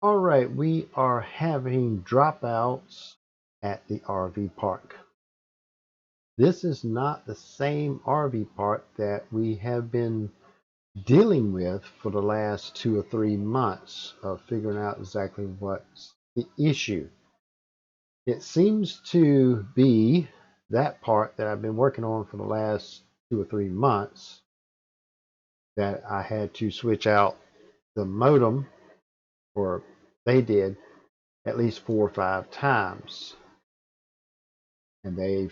All right, we are having dropouts at the RV park. This is not the same RV park that we have been dealing with for the last 2 or 3 months of figuring out exactly what's the issue. It seems to be that part that I've been working on for the last 2 or 3 months that I had to switch out the modem, or they did, at least 4 or 5 times. And they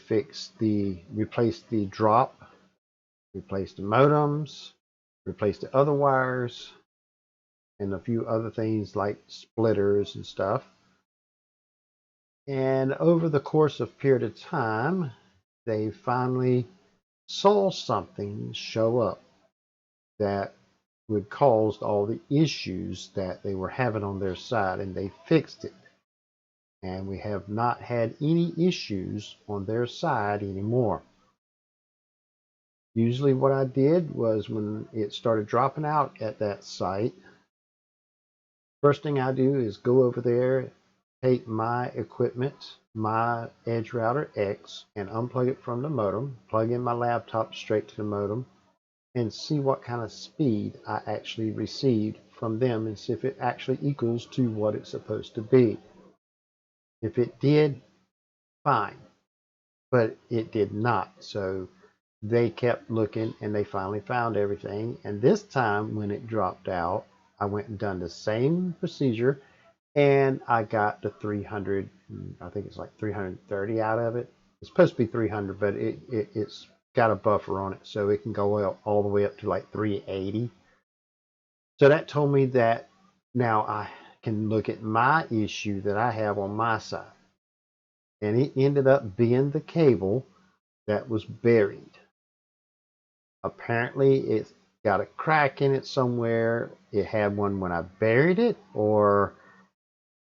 replaced the drop, replaced the modems, replaced the other wires, and a few other things like splitters and stuff. And over the course of a period of time, they finally saw something show up that would cause all the issues that they were having on their side, and they fixed it. And we have not had any issues on their side anymore. Usually what I did was when it started dropping out at that site, first thing I do is go over there, take my equipment, my Edge Router X, and unplug it from the modem, plug in my laptop straight to the modem, and see what kind of speed I actually received from them and see if it actually equals to what it's supposed to be. If it did, fine, but it did not. So they kept looking and they finally found everything. And this time when it dropped out, I went and done the same procedure and I got the 300, I think it's like 330 out of it. It's supposed to be 300, but it's got a buffer on it, so it can go all the way up to like 380. So that told me that now I can look at my issue that I have on my side. And it ended up being the cable that was buried. Apparently it's got a crack in it somewhere. It had one when I buried it, or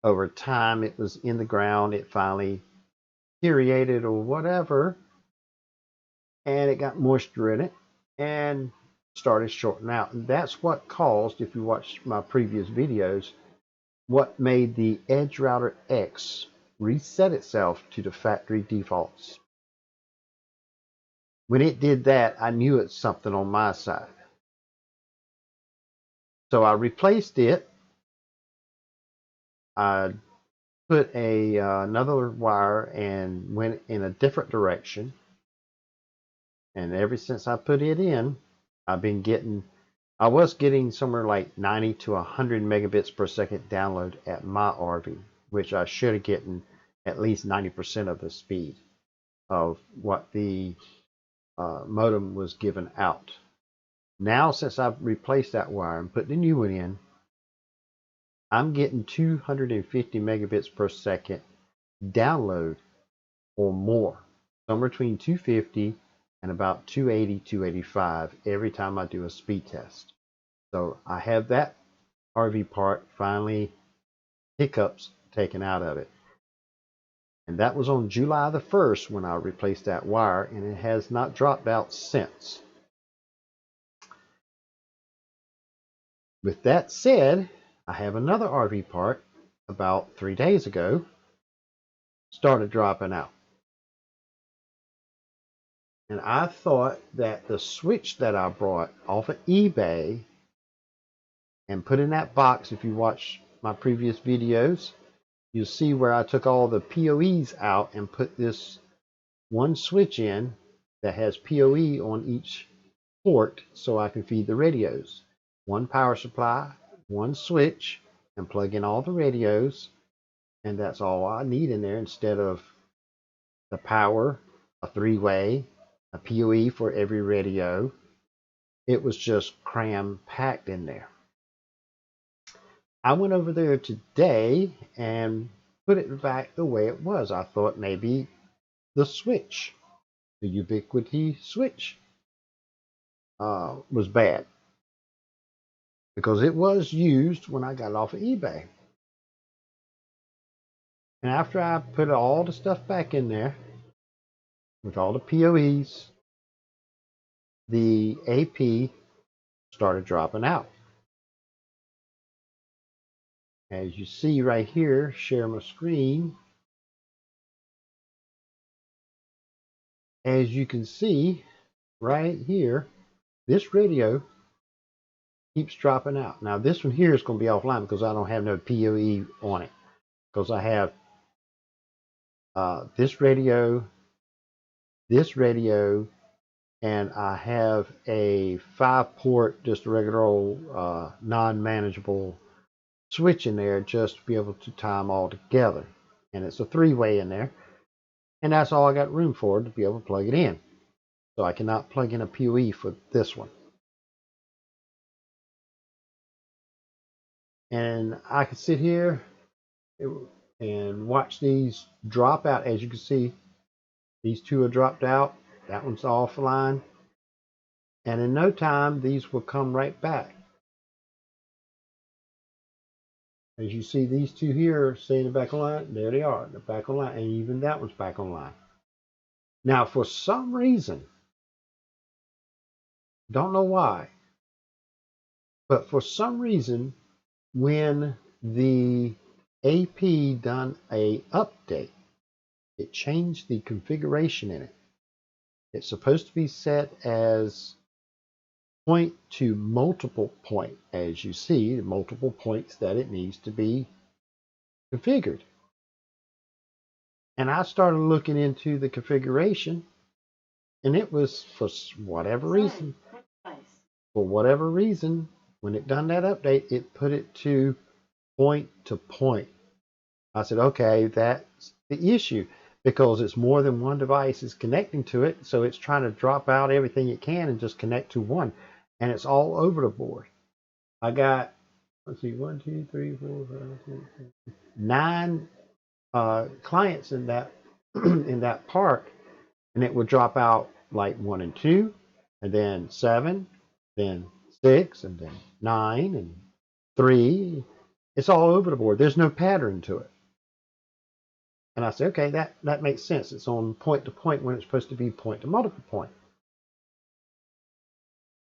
over time it was in the ground. It finally deteriorated or whatever, and it got moisture in it and started shorting out. And that's what caused, if you watch my previous videos, what made the Edge Router X reset itself to the factory defaults. When it did that, I knew it's something on my side. So I replaced it. I put another wire and went in a different direction. And ever since I put it in, I was getting somewhere like 90 to 100 megabits per second download at my RV, which I should have gotten at least 90% of the speed of what the modem was given out. Now, since I've replaced that wire and put the new one in, I'm getting 250 megabits per second download or more, somewhere between 250 and about 280, 285 every time I do a speed test. So I have that RV part finally hiccups taken out of it. And that was on July the 1st when I replaced that wire, and it has not dropped out since. With that said, I have another RV part about 3 days ago started dropping out. And I thought that the switch that I brought off of eBay and put in that box, if you watch my previous videos, you'll see where I took all the PoEs out and put this one switch in that has PoE on each port so I can feed the radios. One power supply, one switch, and plug in all the radios, and that's all I need in there instead of the power, a three-way, a PoE for every radio. It was just cram-packed in there. I went over there today and put it back the way it was. I thought maybe the switch, the Ubiquiti switch, was bad because it was used when I got it off of eBay. And after I put all the stuff back in there with all the PoEs, the AP started dropping out. As you see right here, share my screen. As you can see right here, this radio keeps dropping out. Now this one here is going to be offline because I don't have no PoE on it, because I have this radio, and I have a 5-port, just a regular old non-manageable switch in there just to be able to tie them all together. And it's a 3-way in there. And that's all I got room for to be able to plug it in. So I cannot plug in a PoE for this one. And I can sit here and watch these drop out. As you can see, these two are dropped out. That one's offline. And in no time, these will come right back. As you see, these two here staying back online. There they are. They're back online. And even that one's back online. Now, for some reason, don't know why, but for some reason, when the AP done a update, it changed the configuration in it. It's supposed to be set as point to multiple point. As you see, the multiple points that it needs to be configured. And I started looking into the configuration, and it was for whatever reason, when it done that update, it put it to point. I said, okay, that's the issue, because it's more than one device is connecting to it, so it's trying to drop out everything it can and just connect to one, and it's all over the board. I got, let's see, 1, 2, 3, 4, 5, 6, 7, 9 clients in that in that park, and it would drop out like 1 and 2, and then 7, then 6, and then 9, and 3. It's all over the board. There's no pattern to it. And I said, okay, that makes sense. It's on point to point when it's supposed to be point to multiple point.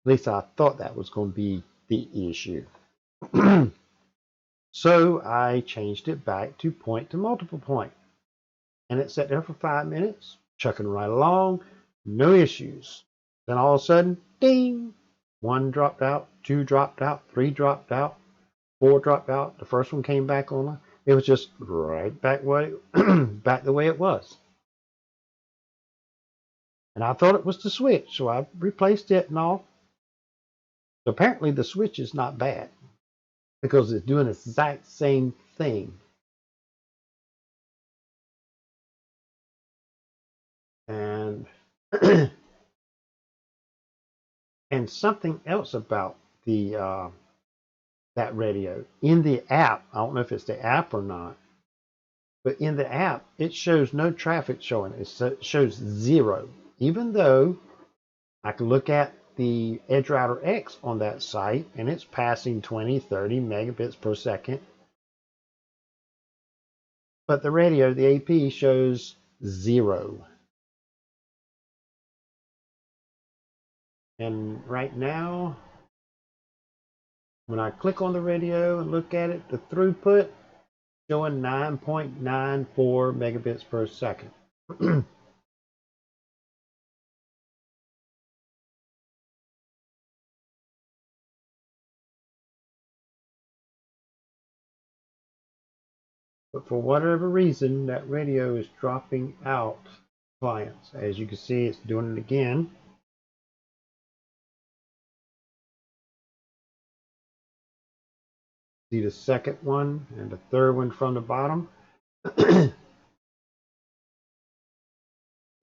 At least I thought that was going to be the issue. So I changed it back to point to multiple point. And it sat there for 5 minutes, chucking right along, no issues. Then all of a sudden, ding, 1 dropped out, 2 dropped out, 3 dropped out, 4 dropped out. The first one came back on. It was just right back back the way it was. And I thought it was the switch, so I replaced it and all. So apparently the switch is not bad, because it's doing the exact same thing. And and something else about the that radio in the app. I don't know if it's the app or not, but in the app it shows no traffic showing. It shows 0, even though I can look at the Edge Router X on that site and it's passing 20, 30 megabits per second. But the radio, the AP, shows 0. And right now, when I click on the radio and look at it, the throughput showing 9.94 megabits per second. But for whatever reason, that radio is dropping out clients. As you can see, it's doing it again. See the second one and the third one from the bottom. The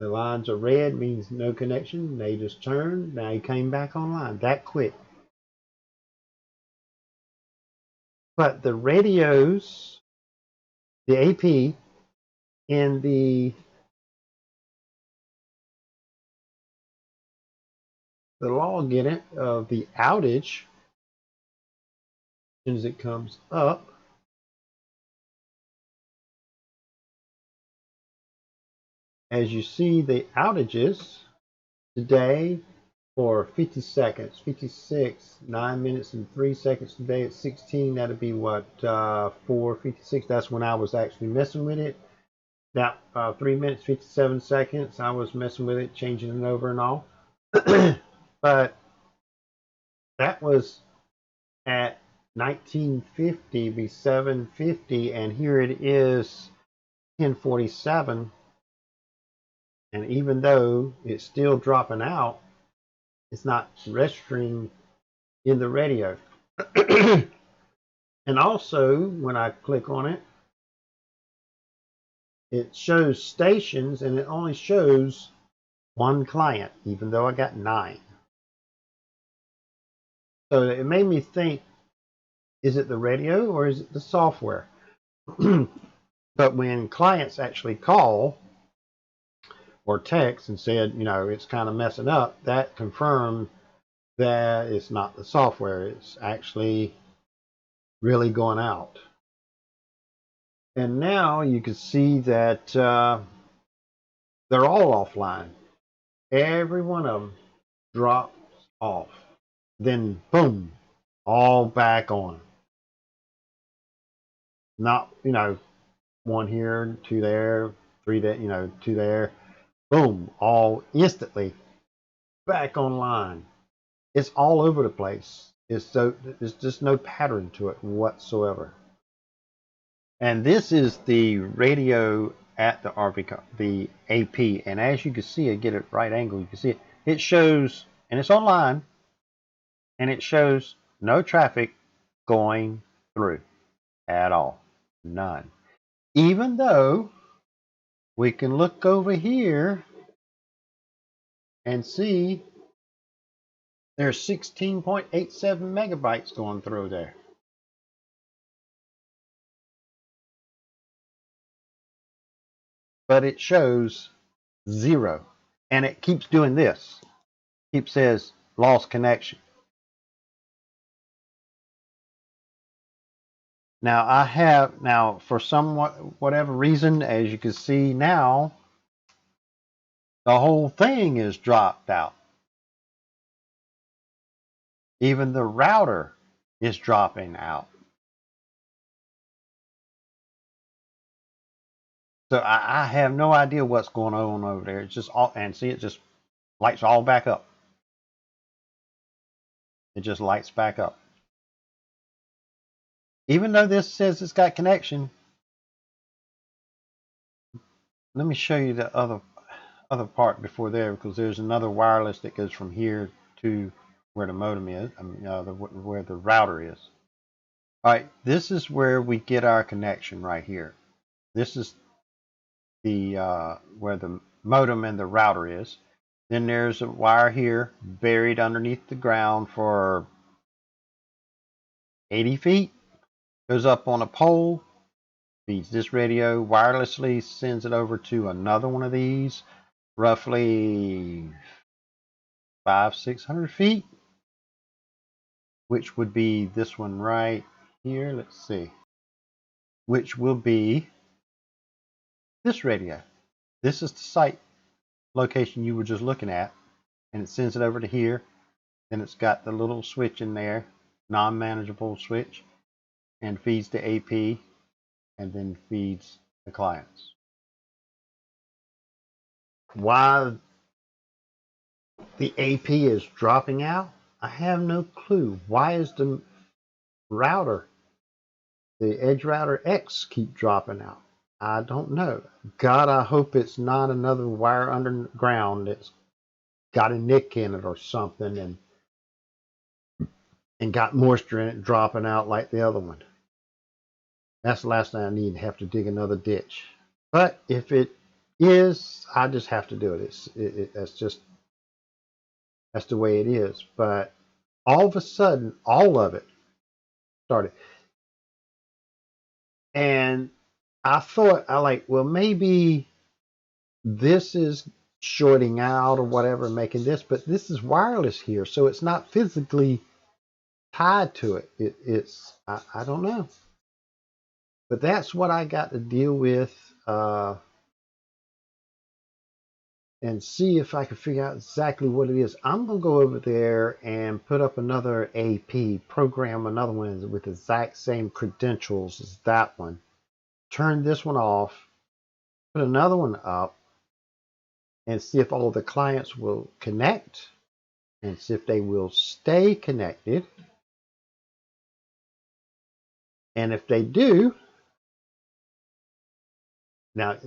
lines are red, means no connection. They just turned. Now he came back online that quick. But the radios, the AP, in the log in it of the outage, as soon as it comes up, as you see the outages today, for 50 seconds, 56, 9 minutes and 3 seconds today at 16. That'd be what, 4:56. That's when I was actually messing with it. That 3 minutes, 57 seconds, I was messing with it, changing it over and all. But that was at 1950, be 7:50, and here it is 10:47. And even though it's still dropping out, it's not registering in the radio. And also, when I click on it, it shows stations and it only shows one client, even though I got 9. So it made me think, is it the radio or is it the software? But when clients actually call or text and said, you know, it's kind of messing up, that confirmed that it's not the software. It's actually really going out. And now you can see that they're all offline. Every one of them drops off. Then boom, all back on. Not, you know, 1 here, 2 there, 3 there, you know, 2 there. Boom, all instantly back online. It's all over the place. There's just no pattern to it whatsoever. And this is the radio at the RV, the AP. And as you can see, I get it right angle. You can see it. It shows, and it's online, and it shows no traffic going through at all. None. Even though we can look over here and see there's 16.87 megabytes going through there. But it shows 0. And it keeps doing this. Keeps says lost connection. Now for whatever reason, as you can see now, the whole thing is dropped out. Even the router is dropping out. So I have no idea what's going on over there. It's just all, and see, it just lights all back up. It just lights back up. Even though this says it's got connection, let me show you the other part before there, because there's another wireless that goes from here to where the modem is, where the router is. All right, this is where we get our connection right here. This is the where the modem and the router is. Then there's a wire here buried underneath the ground for 80 feet. Goes up on a pole, feeds this radio wirelessly, sends it over to another one of these, roughly 500-600 feet, which would be this one right here. Let's see, which will be this radio. This is the site location you were just looking at, and it sends it over to here. Then it's got the little switch in there, non-manageable switch, and feeds the AP, and then feeds the clients. Why the AP is dropping out, I have no clue. Why is the router, the Edge Router X, keep dropping out? I don't know. God, I hope it's not another wire underground that's got a nick in it or something and got moisture in it dropping out like the other one. That's the last thing I need to have to dig another ditch. But if it is, I just have to do it. That's the way it is. But all of a sudden, all of it started. And I thought, well, maybe this is shorting out or whatever, making this, but this is wireless here, so it's not physically tied to it. I don't know. But that's what I got to deal with and see if I can figure out exactly what it is. I'm going to go over there and put up another AP, program another one with the exact same credentials as that one. Turn this one off, put another one up, and see if all the clients will connect and see if they will stay connected. And if they do, now,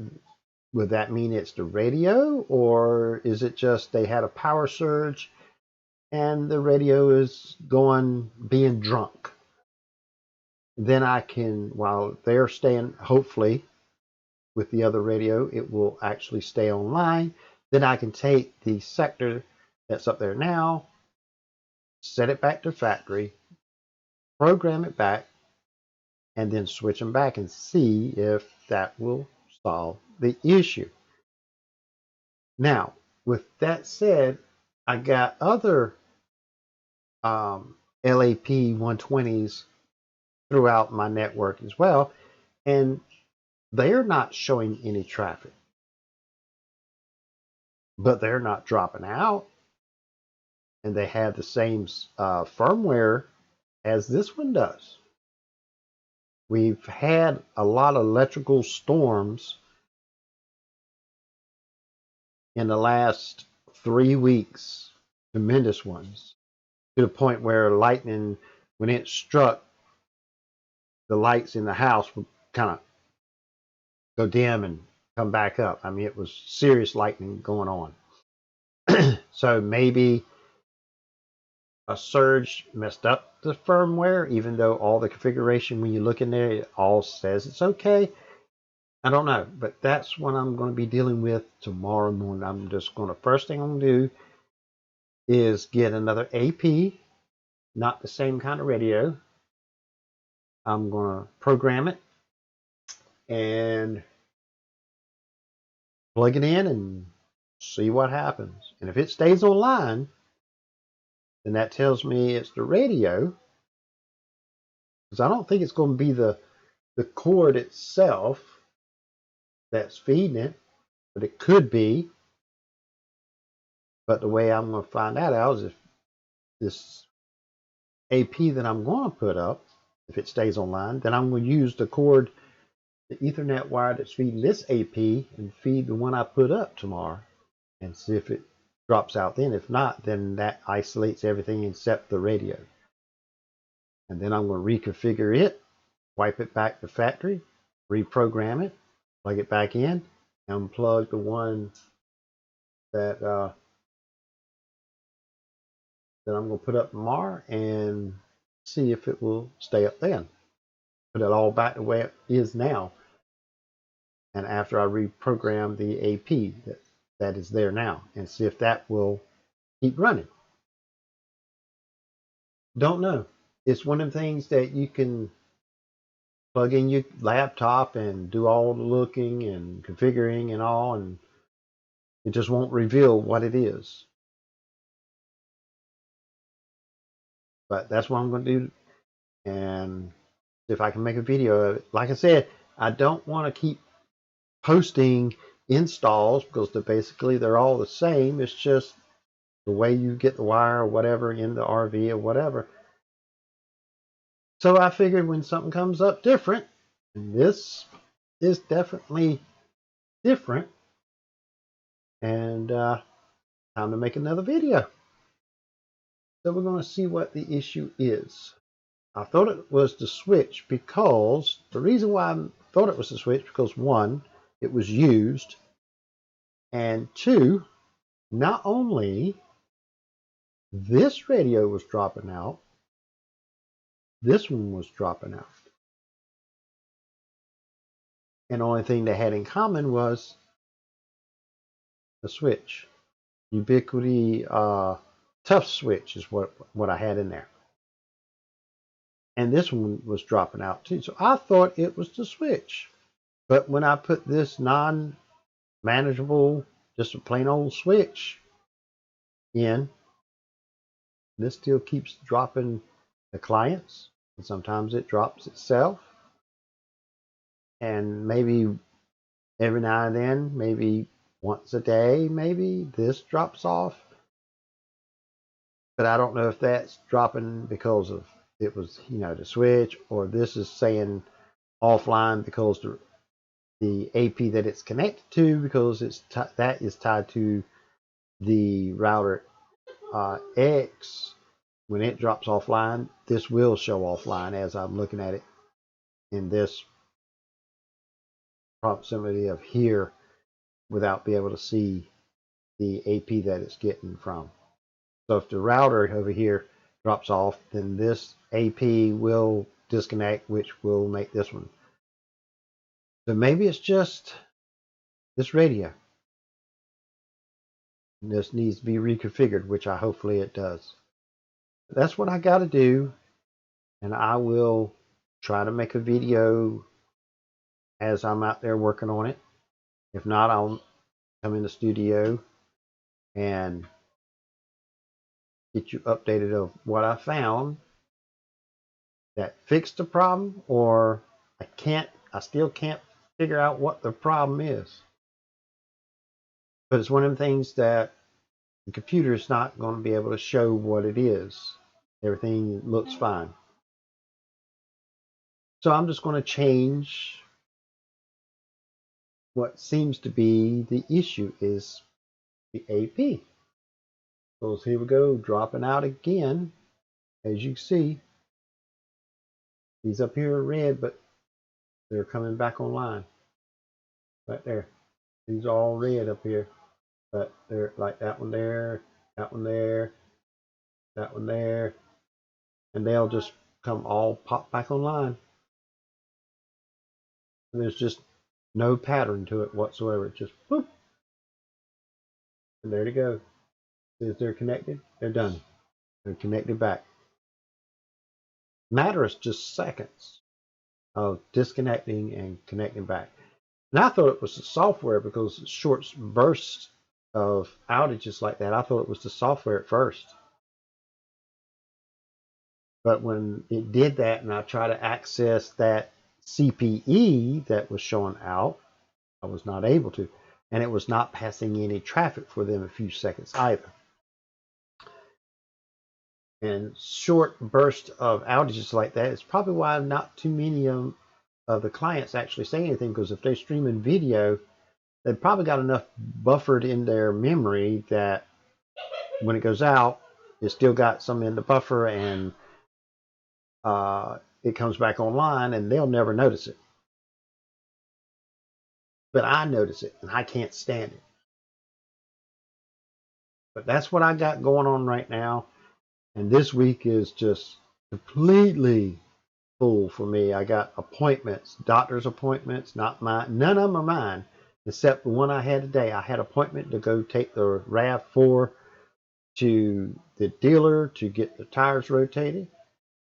would that mean it's the radio, or is it just they had a power surge and the radio is being drunk? Then I can, while they're staying, hopefully with the other radio, it will actually stay online. Then I can take the sector that's up there now, set it back to factory, program it back, and then switch them back and see if that will solve the issue. Now, with that said, I got other LAP 120s throughout my network as well, and they're not showing any traffic, but they're not dropping out, and they have the same firmware as this one does. We've had a lot of electrical storms in the last 3 weeks, tremendous ones, to the point where lightning, when it struck, the lights in the house would kind of go dim and come back up. I mean, it was serious lightning going on. So maybe a surge messed up the firmware, even though all the configuration, when you look in there, it all says it's okay. I don't know, but that's what I'm going to be dealing with tomorrow morning. I'm just going to, first thing I'm going to do is get another AP, not the same kind of radio. I'm going to program it and plug it in and see what happens. And if it stays online, then that tells me it's the radio, because I don't think it's going to be the cord itself that's feeding it, but it could be. But the way I'm going to find that out is if this AP that I'm going to put up, if it stays online, then I'm going to use the cord, the Ethernet wire that's feeding this AP, and feed the one I put up tomorrow and see if it drops out then. If not, then that isolates everything except the radio. And then I'm going to reconfigure it, wipe it back to factory, reprogram it, plug it back in, unplug the one that I'm going to put up tomorrow and see if it will stay up then. Put it all back the way it is now. And after I reprogram the AP that is there now, and see if that will keep running. Don't know. It's one of the things that you can plug in your laptop and do all the looking and configuring and all, and it just won't reveal what it is. But that's what I'm going to do, and if I can make a video of it. Like I said, I don't want to keep posting installs because they're all the same. It's just the way you get the wire or whatever in the RV or whatever. So I figured when something comes up different, and this is definitely different, and time to make another video. So we're going to see what the issue is. I thought it was the switch, because the reason why I thought it was the switch, because one, it was used, and two, not only this radio was dropping out, this one was dropping out. And the only thing they had in common was the switch. Ubiquity tough switch is what I had in there. And this one was dropping out too. So I thought it was the switch. But when I put this non-manageable, just a plain old switch in, this still keeps dropping the clients. And sometimes it drops itself. And maybe every now and then, maybe once a day, maybe this drops off. But I don't know if that's dropping because of it was, the switch, or this is saying offline because the AP that it's connected to, because that is tied to the router X. When it drops offline, this will show offline as I'm looking at it in this proximity of here without being able to see the AP that it's getting from. So if the router over here drops off, then this AP will disconnect, which will make this one. So maybe it's just this radio. This needs to be reconfigured, which hopefully it does. That's what I got to do, and I will try to make a video as I'm out there working on it. If not, I'll come in the studio and get you updated of what I found that fixed the problem, or I still can't figure out what the problem is. But it's one of the things that the computer is not going to be able to show what it is. Everything looks fine. So I'm just going to change what seems to be the issue is the AP. So here we go, dropping out again. As you can see, these up here are red, but they're coming back online. Right there. These are all red up here. But they're like that one there, that one there, that one there. And they'll just come all pop back online. And there's just no pattern to it whatsoever. It's just boop. And there they go. As they're connected, they're done. They're connected back. Matters just seconds of disconnecting and connecting back. And I thought it was the software because short bursts of outages like that. I thought it was the software at first. But when it did that and I tried to access that CPE that was showing out, I was not able to. And it was not passing any traffic for them a few seconds either. And short bursts of outages like that is probably why not too many of the clients actually say anything, because if they're streaming video, they've probably got enough buffered in their memory that when it goes out, it's still got some in the buffer, and it comes back online and they'll never notice it. But I notice it and I can't stand it. But that's what I got going on right now. And this week is just completely full for me. I got appointments, doctor's appointments, not mine. None of them are mine, except the one I had today. I had an appointment to go take the RAV4 to the dealer to get the tires rotated.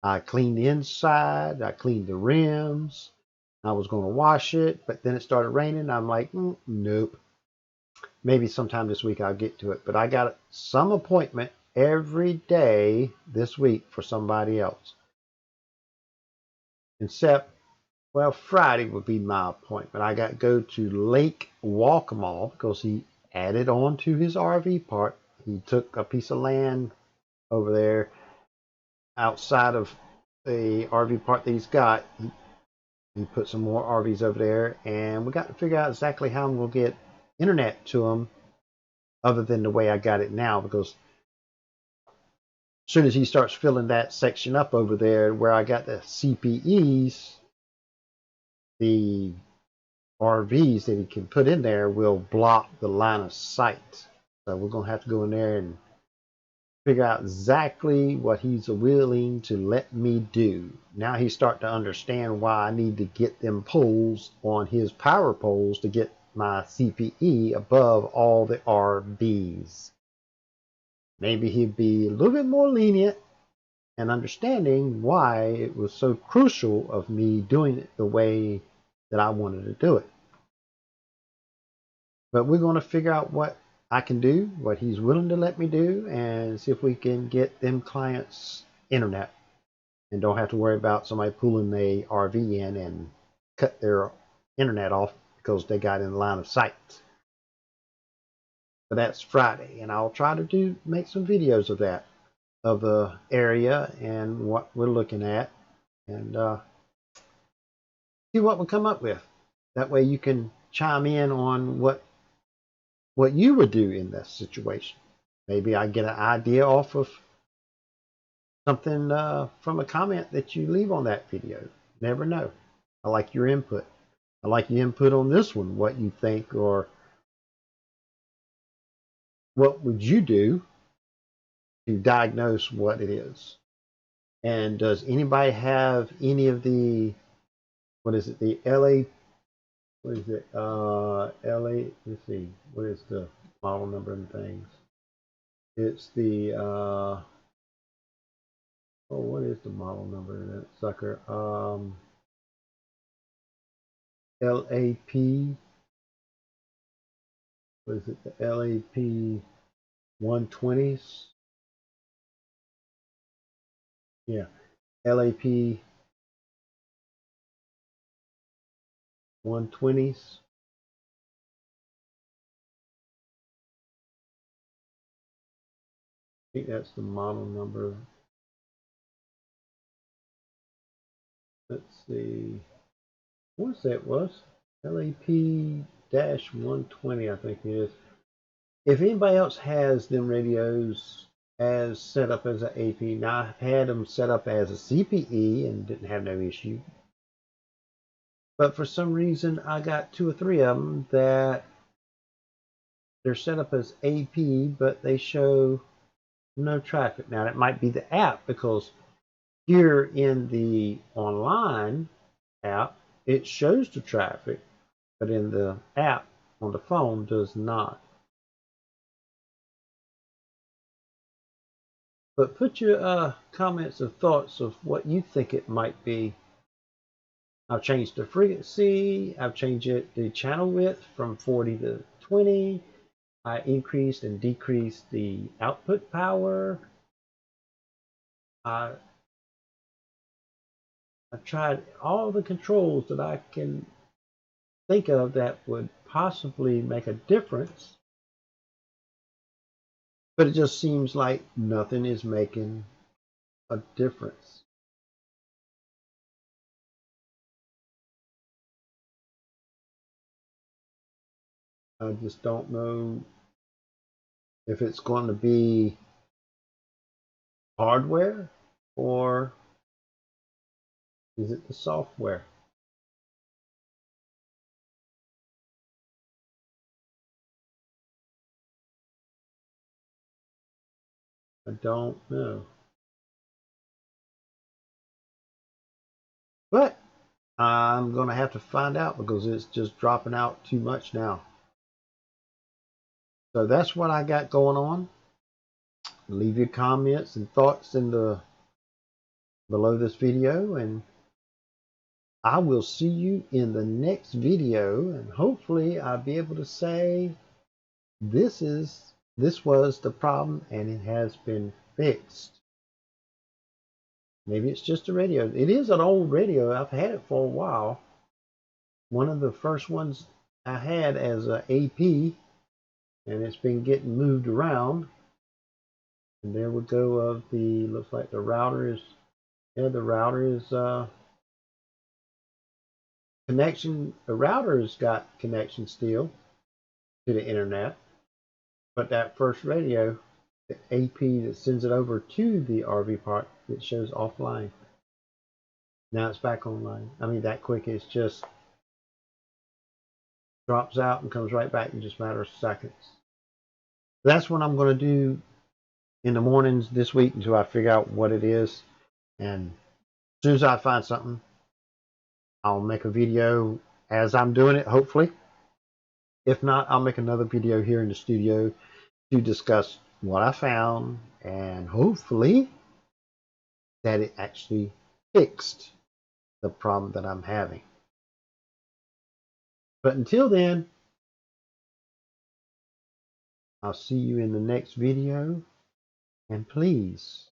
I cleaned the inside. I cleaned the rims. I was going to wash it, but then it started raining. I'm like, nope. Maybe sometime this week I'll get to it. But I got some appointment every day this week for somebody else. Except, well, Friday would be my appointment. I got to go to Lake Walkmall because he added on to his RV park. He took a piece of land over there outside of the RV park that he's got. He put some more RVs over there, and we got to figure out exactly how I'm going to get internet to them other than the way I got it now, because as soon as he starts filling that section up over there where I got the CPEs, the RVs that he can put in there will block the line of sight. So we're going to have to go in there and figure out exactly what he's willing to let me do. Now he's starting to understand why I need to get them poles on his power poles to get my CPE above all the RVs. Maybe he'd be a little bit more lenient and understanding why it was so crucial of me doing it the way that I wanted to do it. But we're going to figure out what I can do, what he's willing to let me do, and see if we can get them clients internet and don't have to worry about somebody pulling the RV in and cut their internet off because they got in the line of sight. but that's Friday, and I'll try to make some videos of that, of the area and what we're looking at, and see what we come up with. That way you can chime in on what you would do in that situation. Maybe I get an idea off of something from a comment that you leave on that video. Never know. I like your input. I like your input on this one, what you think, or what would you do to diagnose what it is. And does anybody have any of the, what is it, the LA, what is it, LA, let's see, what is the model number and things? It's the, oh, what is the model number in that sucker? LAP, what is it, the LAP 120s? Yeah, LAP 120s. I think that's the model number. Let's see. What's that was? LAP-120, I think it is. If anybody else has them radios as set up as an AP, now I've had them set up as a CPE and didn't have no issue. But for some reason, I got 2 or 3 of them that they're set up as AP, but they show no traffic. Now that might be the app, because here in the online app, it shows the traffic, but in the app on the phone does not. But put your comments and thoughts of what you think it might be. I've changed the frequency, I've changed the channel width from 40 to 20, I increased and decreased the output power. I've tried all the controls that I can think of that would possibly make a difference, but it just seems like nothing is making a difference. I just don't know if it's going to be hardware or is it the software? I don't know. But I'm going to have to find out because it's just dropping out too much now. So that's what I got going on. Leave your comments and thoughts in the below this video, and I will see you in the next video, and hopefully I'll be able to say this was the problem and it has been fixed. Maybe it's just a radio. It is an old radio. I've had it for a while. One of the first ones I had as a AP, and it's been getting moved around. And there we go of the, looks like the router is, yeah, the router is connection. The router's got connection still to the internet, but that first radio, the AP that sends it over to the RV park, it shows offline. Now it's back online. I mean, that quick. It's just drops out and comes right back in just a matter of seconds. That's what I'm going to do in the mornings this week until I figure out what it is. And as soon as I find something, I'll make a video as I'm doing it, hopefully. If not, I'll make another video here in the studio to discuss what I found and hopefully that it actually fixed the problem that I'm having. But until then, I'll see you in the next video, and please